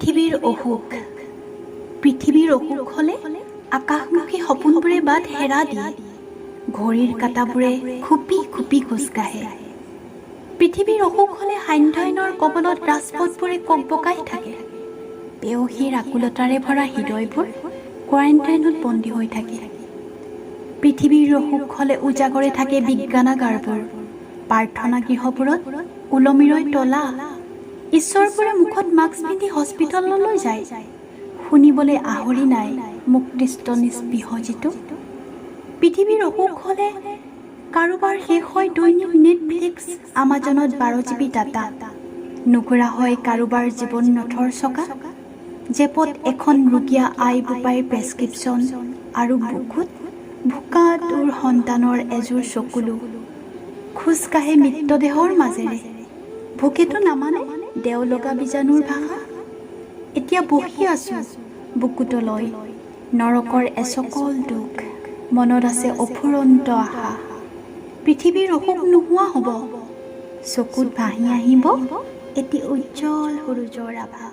পৃথিৱীৰ অসুখ পৃথিৱীৰ অসুখ হ'লে আকাশমুখী সপোনবোৰে বাট হেৰা দিয়ে ঘড়ীৰ কাঁটাবোৰে খুপি খুপি খোজকাঢ়ে পৃথিৱীৰ অসুখ হ'লে সান্ধ্যয়নৰ কবলত ৰাজপথবোৰে ককবকাই থাকে পেয়সীৰ আকুলতাৰে ভৰা হৃদয়বোৰ কোৱাৰেণ্টাইনত বন্দী হৈ থাকে পৃথিৱীৰ অসুখ হ'লে উজাগৰে থাকে বিজ্ঞানাগাৰবোৰ প্ৰাৰ্থনা গৃহবোৰত ওলমিৰৈ তলা ঈশ্বৰবোৰে মুখত মাস্ক পিন্ধি হস্পিটেললৈ যায় শুনিবলৈ আহৰি নাই মুক্তিষ্ট নিস্পৃহ যিটো পৃথিৱীৰ অসুখ হ'লে কাৰোবাৰ শেষ হয় দৈনিক নেটফ্লিক্স আমাজনত 12 GB ডাটা নুঘূৰা হয় কাৰোবাৰ জীৱন নথৰ চকা জেপত এখন ৰোগীয়া আই বোপাইৰ প্ৰেছক্ৰিপশ্যন আৰু বুকুত ভোকা তোৰ সন্তানৰ এযোৰ চকুলো খোজকাঢ়ে মৃতদেহৰ মাজেৰে ভোকেতো নামানে দেও লগা বীজাণুৰ ভাষা এতিয়া বহি আছো বুকুতলৈ নৰকৰ এচকল দুখ মনত আছে অফুৰন্ত আশা পৃথিৱীৰ অসুখ নোহোৱা হ'ব চকুত ভাহি আহিব এটি উজ্জ্বল সূৰুযৰ আভা